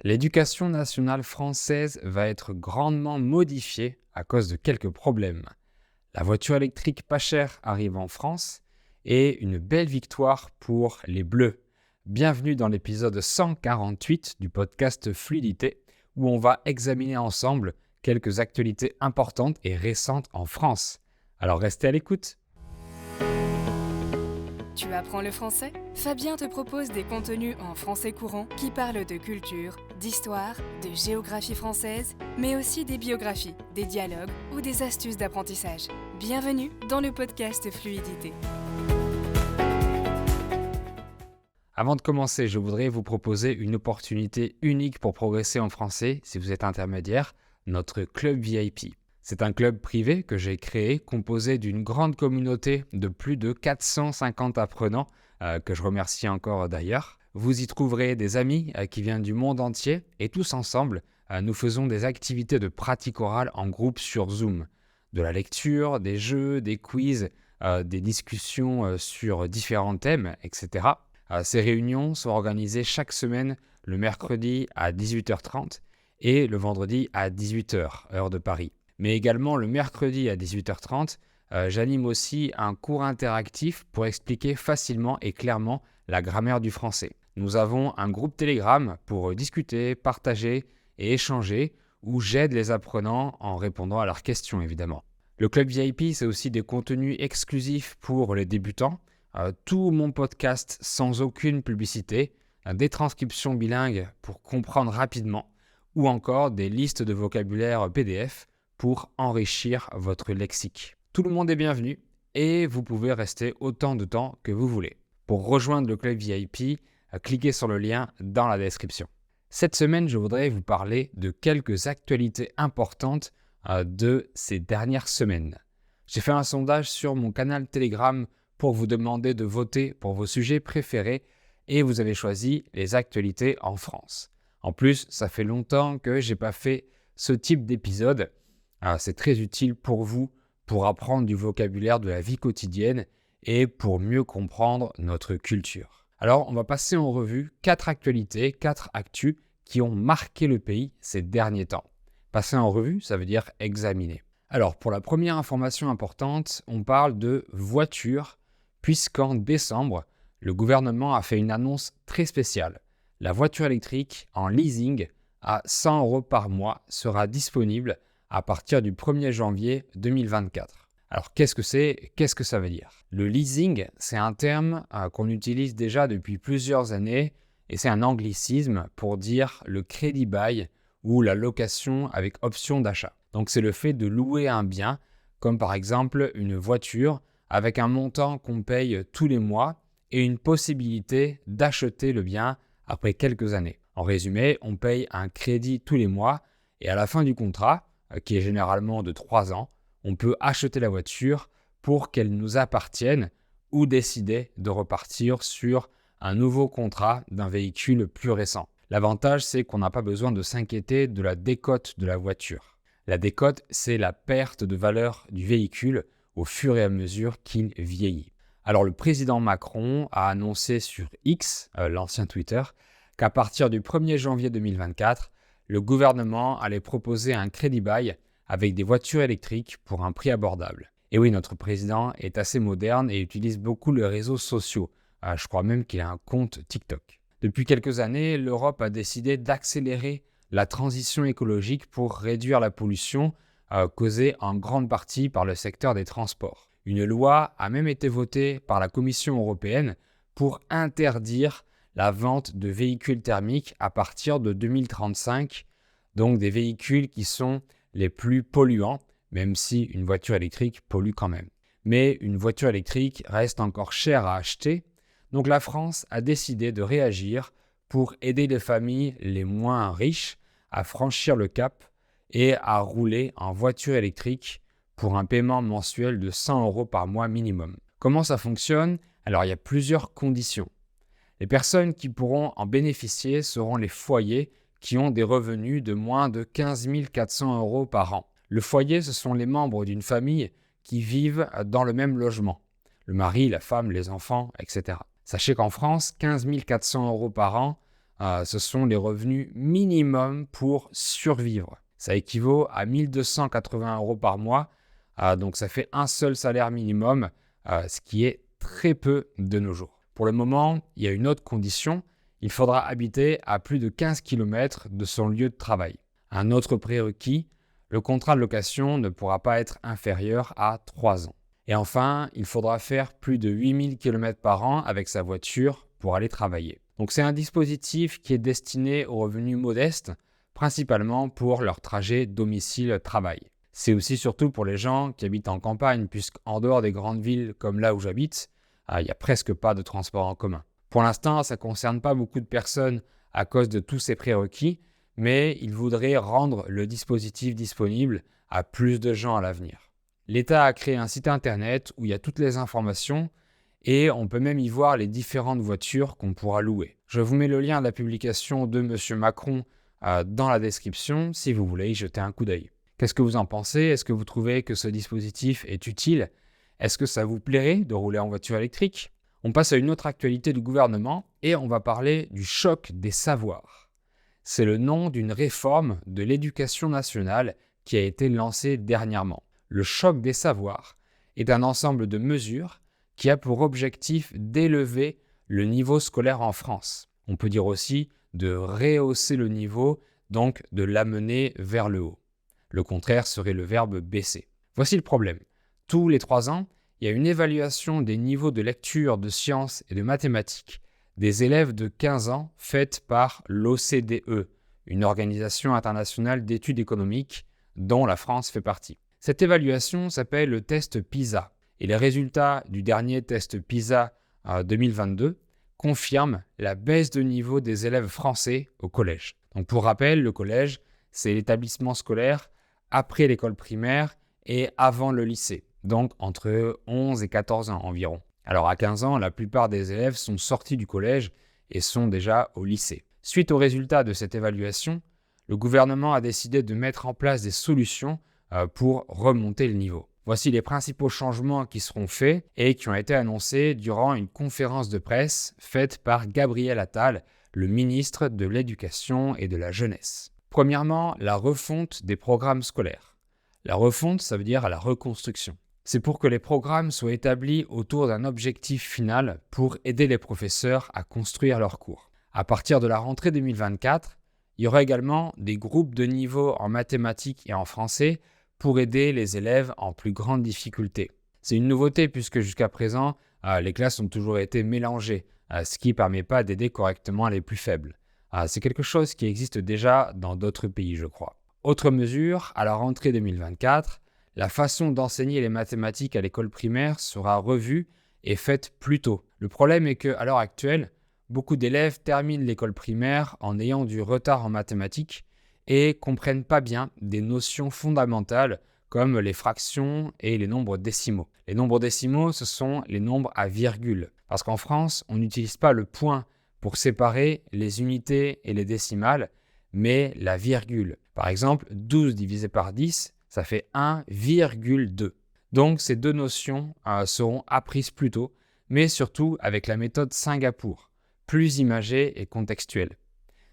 L'éducation nationale française va être grandement modifiée à cause de quelques problèmes. La voiture électrique pas chère arrive en France et une belle victoire pour les Bleus. Bienvenue dans l'épisode 148 du podcast Fluidité où on va examiner ensemble quelques actualités importantes et récentes en France. Alors restez à l'écoute. Tu apprends le français ? Fabien te propose des contenus en français courant qui parlent de culture, d'histoire, de géographie française, mais aussi des biographies, des dialogues ou des astuces d'apprentissage. Bienvenue dans le podcast Fluidité. Avant de commencer, je voudrais vous proposer une opportunité unique pour progresser en français si vous êtes intermédiaire, notre club VIP. C'est un club privé que j'ai créé, composé d'une grande communauté de plus de 450 apprenants, que je remercie encore d'ailleurs. Vous y trouverez des amis qui viennent du monde entier et tous ensemble, nous faisons des activités de pratique orale en groupe sur Zoom. De la lecture, des jeux, des quiz, des discussions sur différents thèmes, etc. Ces réunions sont organisées chaque semaine le mercredi à 18h30 et le vendredi à 18h, heure de Paris. Mais également le mercredi à 18h30, j'anime aussi un cours interactif pour expliquer facilement et clairement la grammaire du français. Nous avons un groupe Telegram pour discuter, partager et échanger où j'aide les apprenants en répondant à leurs questions évidemment. Le club VIP, c'est aussi des contenus exclusifs pour les débutants, tout mon podcast sans aucune publicité, des transcriptions bilingues pour comprendre rapidement ou encore des listes de vocabulaire PDF pour enrichir votre lexique. Tout le monde est bienvenu et vous pouvez rester autant de temps que vous voulez. Pour rejoindre le club VIP, cliquez sur le lien dans la description. Cette semaine, je voudrais vous parler de quelques actualités importantes de ces dernières semaines. J'ai fait un sondage sur mon canal Telegram pour vous demander de voter pour vos sujets préférés et vous avez choisi les actualités en France. En plus, ça fait longtemps que je n'ai pas fait ce type d'épisode. C'est très utile pour vous, pour apprendre du vocabulaire de la vie quotidienne et pour mieux comprendre notre culture. Alors, on va passer en revue 4 actualités, 4 actus qui ont marqué le pays ces derniers temps. Passer en revue, ça veut dire examiner. Alors, pour la première information importante, on parle de voiture, puisqu'en décembre, le gouvernement a fait une annonce très spéciale. La voiture électrique en leasing à 100 € par mois sera disponible à partir du 1er janvier 2024. Alors qu'est-ce que c'est ? Qu'est-ce que ça veut dire ? Le leasing, c'est un terme qu'on utilise déjà depuis plusieurs années et c'est un anglicisme pour dire le crédit bail ou la location avec option d'achat. Donc c'est le fait de louer un bien, comme par exemple une voiture, avec un montant qu'on paye tous les mois et une possibilité d'acheter le bien après quelques années. En résumé, on paye un crédit tous les mois et à la fin du contrat, qui est généralement de 3 ans, on peut acheter la voiture pour qu'elle nous appartienne ou décider de repartir sur un nouveau contrat d'un véhicule plus récent. L'avantage, c'est qu'on n'a pas besoin de s'inquiéter de la décote de la voiture. La décote, c'est la perte de valeur du véhicule au fur et à mesure qu'il vieillit. Alors le président Macron a annoncé sur X, l'ancien Twitter, qu'à partir du 1er janvier 2024, le gouvernement allait proposer un crédit bail avec des voitures électriques pour un prix abordable. Et oui, notre président est assez moderne et utilise beaucoup les réseaux sociaux. Je crois même qu'il a un compte TikTok. Depuis quelques années, l'Europe a décidé d'accélérer la transition écologique pour réduire la pollution causée en grande partie par le secteur des transports. Une loi a même été votée par la Commission européenne pour interdire la vente de véhicules thermiques à partir de 2035, donc des véhicules qui sont les plus polluants, même si une voiture électrique pollue quand même. Mais une voiture électrique reste encore chère à acheter, donc la France a décidé de réagir pour aider les familles les moins riches à franchir le cap et à rouler en voiture électrique pour un paiement mensuel de 100 € par mois minimum. Comment ça fonctionne ? Alors il y a plusieurs conditions. Les personnes qui pourront en bénéficier seront les foyers qui ont des revenus de moins de 15 400 € par an. Le foyer, ce sont les membres d'une famille qui vivent dans le même logement. Le mari, la femme, les enfants, etc. Sachez qu'en France, 15 400 € par an, ce sont les revenus minimums pour survivre. Ça équivaut à 1 280 € par mois, donc ça fait un seul salaire minimum, ce qui est très peu de nos jours. Pour le moment, il y a une autre condition, il faudra habiter à plus de 15 km de son lieu de travail. Un autre prérequis, le contrat de location ne pourra pas être inférieur à 3 ans. Et enfin, il faudra faire plus de 8000 km par an avec sa voiture pour aller travailler. Donc c'est un dispositif qui est destiné aux revenus modestes, principalement pour leur trajet domicile-travail. C'est aussi surtout pour les gens qui habitent en campagne, puisqu'en dehors des grandes villes comme là où j'habite, il n'y a presque pas de transport en commun. Pour l'instant, ça ne concerne pas beaucoup de personnes à cause de tous ces prérequis, mais ils voudraient rendre le dispositif disponible à plus de gens à l'avenir. L'État a créé un site internet où il y a toutes les informations et on peut même y voir les différentes voitures qu'on pourra louer. Je vous mets le lien de la publication de M. Macron dans la description si vous voulez y jeter un coup d'œil. Qu'est-ce que vous en pensez? Est-ce que vous trouvez que ce dispositif est utile? Est-ce que ça vous plairait de rouler en voiture électrique? On passe à une autre actualité du gouvernement et on va parler du choc des savoirs. C'est le nom d'une réforme de l'éducation nationale qui a été lancée dernièrement. Le choc des savoirs est un ensemble de mesures qui a pour objectif d'élever le niveau scolaire en France. On peut dire aussi de rehausser le niveau, donc de l'amener vers le haut. Le contraire serait le verbe baisser. Voici le problème. Tous les 3 ans, il y a une évaluation des niveaux de lecture, de sciences et de mathématiques des élèves de 15 ans faite par l'OCDE, une organisation internationale d'études économiques dont la France fait partie. Cette évaluation s'appelle le test PISA et les résultats du dernier test PISA 2022 confirment la baisse de niveau des élèves français au collège. Donc pour rappel, le collège, c'est l'établissement scolaire après l'école primaire et avant le lycée, donc entre 11 et 14 ans environ. Alors à 15 ans, la plupart des élèves sont sortis du collège et sont déjà au lycée. Suite aux résultats de cette évaluation, le gouvernement a décidé de mettre en place des solutions pour remonter le niveau. Voici les principaux changements qui seront faits et qui ont été annoncés durant une conférence de presse faite par Gabriel Attal, le ministre de l'Éducation et de la Jeunesse. Premièrement, la refonte des programmes scolaires. La refonte, ça veut dire la reconstruction. C'est pour que les programmes soient établis autour d'un objectif final pour aider les professeurs à construire leurs cours. À partir de la rentrée 2024, il y aura également des groupes de niveau en mathématiques et en français pour aider les élèves en plus grande difficulté. C'est une nouveauté puisque jusqu'à présent, les classes ont toujours été mélangées, ce qui ne permet pas d'aider correctement les plus faibles. C'est quelque chose qui existe déjà dans d'autres pays, je crois. Autre mesure, à la rentrée 2024, la façon d'enseigner les mathématiques à l'école primaire sera revue et faite plus tôt. Le problème est qu'à l'heure actuelle, beaucoup d'élèves terminent l'école primaire en ayant du retard en mathématiques et comprennent pas bien des notions fondamentales comme les fractions et les nombres décimaux. Les nombres décimaux, ce sont les nombres à virgule. Parce qu'en France, on n'utilise pas le point pour séparer les unités et les décimales, mais la virgule. Par exemple, 12 divisé par 10, ça fait 1,2. Donc ces deux notions seront apprises plus tôt, mais surtout avec la méthode Singapour, plus imagée et contextuelle.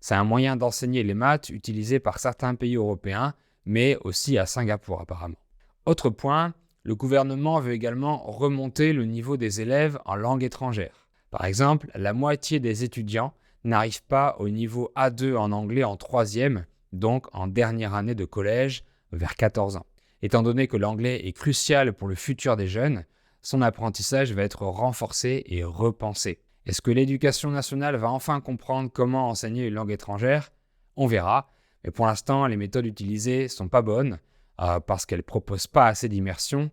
C'est un moyen d'enseigner les maths utilisé par certains pays européens, mais aussi à Singapour apparemment. Autre point, le gouvernement veut également remonter le niveau des élèves en langue étrangère. Par exemple, la moitié des étudiants n'arrivent pas au niveau A2 en anglais en 3e, donc en dernière année de collège, vers 14 ans. Étant donné que l'anglais est crucial pour le futur des jeunes, son apprentissage va être renforcé et repensé. Est-ce que l'éducation nationale va enfin comprendre comment enseigner une langue étrangère? On verra, mais pour l'instant, les méthodes utilisées ne sont pas bonnes parce qu'elles ne proposent pas assez d'immersion,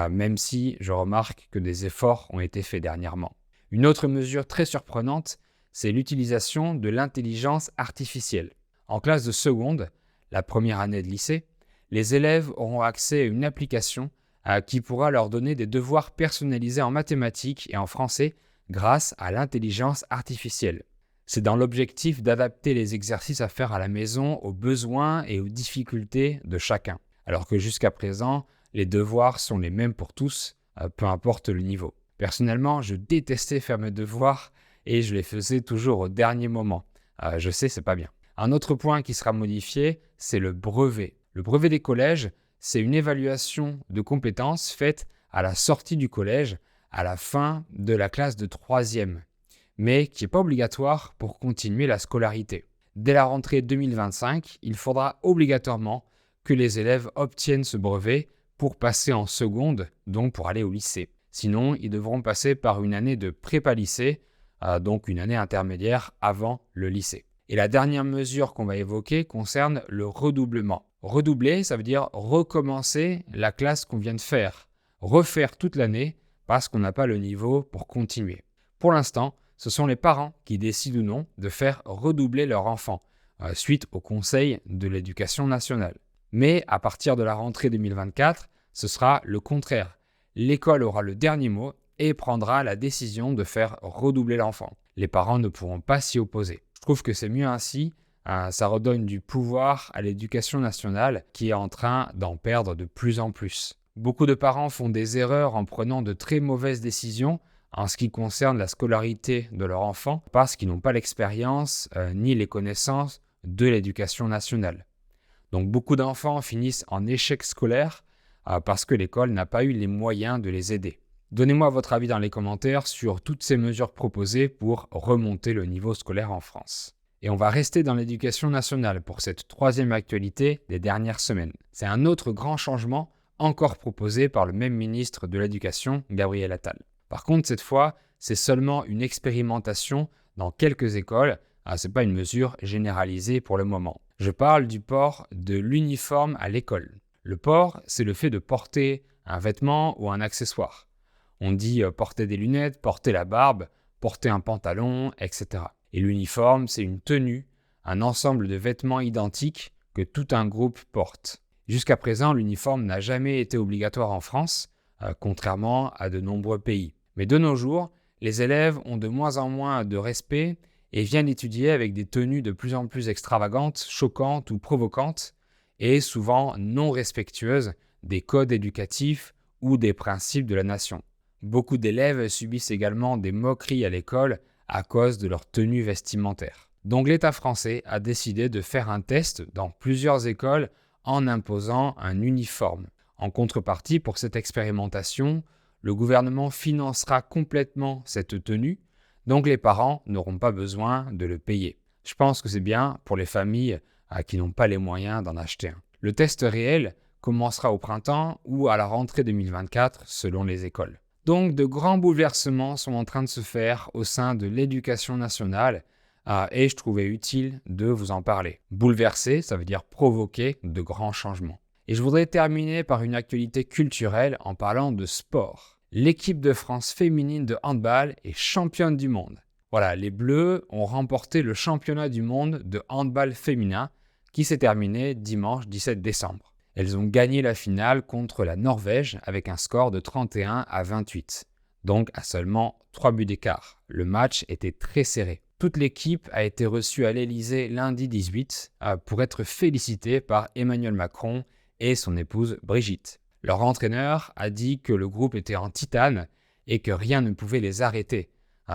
même si je remarque que des efforts ont été faits dernièrement. Une autre mesure très surprenante, c'est l'utilisation de l'intelligence artificielle. En classe de seconde, la première année de lycée, les élèves auront accès à une application qui pourra leur donner des devoirs personnalisés en mathématiques et en français grâce à l'intelligence artificielle. C'est dans l'objectif d'adapter les exercices à faire à la maison aux besoins et aux difficultés de chacun, alors que jusqu'à présent, les devoirs sont les mêmes pour tous, peu importe le niveau. Personnellement, je détestais faire mes devoirs et je les faisais toujours au dernier moment, Je sais, c'est pas bien. Un autre point qui sera modifié, c'est le brevet. Le brevet des collèges, c'est une évaluation de compétences faite à la sortie du collège, à la fin de la classe de 3e, mais qui n'est pas obligatoire pour continuer la scolarité. Dès la rentrée 2025, il faudra obligatoirement que les élèves obtiennent ce brevet pour passer en seconde, donc pour aller au lycée. Sinon, ils devront passer par une année de prépa-lycée, donc une année intermédiaire avant le lycée. Et la dernière mesure qu'on va évoquer concerne le redoublement. Redoubler, ça veut dire recommencer la classe qu'on vient de faire, refaire toute l'année parce qu'on n'a pas le niveau pour continuer. Pour l'instant, ce sont les parents qui décident ou non de faire redoubler leur enfant, suite au Conseil de l'éducation nationale. Mais à partir de la rentrée 2024, ce sera le contraire. L'école aura le dernier mot et prendra la décision de faire redoubler l'enfant. Les parents ne pourront pas s'y opposer. Je trouve que c'est mieux ainsi, ça redonne du pouvoir à l'éducation nationale qui est en train d'en perdre de plus en plus. Beaucoup de parents font des erreurs en prenant de très mauvaises décisions en ce qui concerne la scolarité de leur enfant parce qu'ils n'ont pas l'expérience ni les connaissances de l'éducation nationale. Donc beaucoup d'enfants finissent en échec scolaire parce que l'école n'a pas eu les moyens de les aider. Donnez-moi votre avis dans les commentaires sur toutes ces mesures proposées pour remonter le niveau scolaire en France. Et on va rester dans l'éducation nationale pour cette troisième actualité des dernières semaines. C'est un autre grand changement encore proposé par le même ministre de l'Éducation, Gabriel Attal. Par contre, cette fois, c'est seulement une expérimentation dans quelques écoles. Ce n'est pas une mesure généralisée pour le moment. Je parle du port de l'uniforme à l'école. Le port, c'est le fait de porter un vêtement ou un accessoire. On dit porter des lunettes, porter la barbe, porter un pantalon, etc. Et l'uniforme, c'est une tenue, un ensemble de vêtements identiques que tout un groupe porte. Jusqu'à présent, l'uniforme n'a jamais été obligatoire en France, contrairement à de nombreux pays. Mais de nos jours, les élèves ont de moins en moins de respect et viennent étudier avec des tenues de plus en plus extravagantes, choquantes ou provocantes, et souvent non respectueuses des codes éducatifs ou des principes de la nation. Beaucoup d'élèves subissent également des moqueries à l'école à cause de leur tenue vestimentaire. Donc l'État français a décidé de faire un test dans plusieurs écoles en imposant un uniforme. En contrepartie, pour cette expérimentation, le gouvernement financera complètement cette tenue, donc les parents n'auront pas besoin de le payer. Je pense que c'est bien pour les familles qui n'ont pas les moyens d'en acheter un. Le test réel commencera au printemps ou à la rentrée 2024 selon les écoles. Donc de grands bouleversements sont en train de se faire au sein de l'éducation nationale et je trouvais utile de vous en parler. Bouleverser, ça veut dire provoquer de grands changements. Et je voudrais terminer par une actualité culturelle en parlant de sport. L'équipe de France féminine de handball est championne du monde. Voilà, les Bleus ont remporté le championnat du monde de handball féminin qui s'est terminé dimanche 17 décembre. Elles ont gagné la finale contre la Norvège avec un score de 31-28, donc à seulement 3 buts d'écart. Le match était très serré. Toute l'équipe a été reçue à l'Élysée lundi 18 pour être félicitée par Emmanuel Macron et son épouse Brigitte. Leur entraîneur a dit que le groupe était en titane et que rien ne pouvait les arrêter.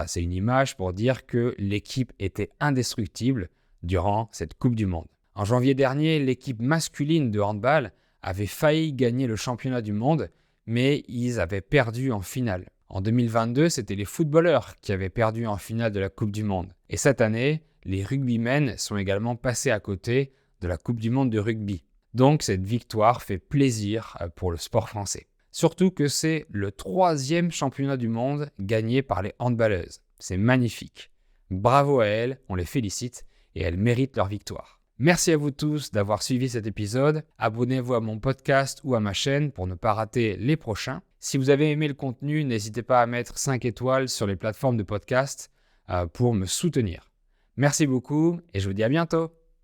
C'est une image pour dire que l'équipe était indestructible durant cette Coupe du Monde. En janvier dernier, l'équipe masculine de handball avait failli gagner le championnat du monde, mais ils avaient perdu en finale. En 2022, c'était les footballeurs qui avaient perdu en finale de la Coupe du Monde. Et cette année, les rugbymen sont également passés à côté de la Coupe du Monde de rugby. Donc cette victoire fait plaisir pour le sport français. Surtout que c'est le 3e championnat du monde gagné par les handballeuses. C'est magnifique. Bravo à elles, on les félicite et elles méritent leur victoire. Merci à vous tous d'avoir suivi cet épisode. Abonnez-vous à mon podcast ou à ma chaîne pour ne pas rater les prochains. Si vous avez aimé le contenu, n'hésitez pas à mettre 5 étoiles sur les plateformes de podcast pour me soutenir. Merci beaucoup et je vous dis à bientôt.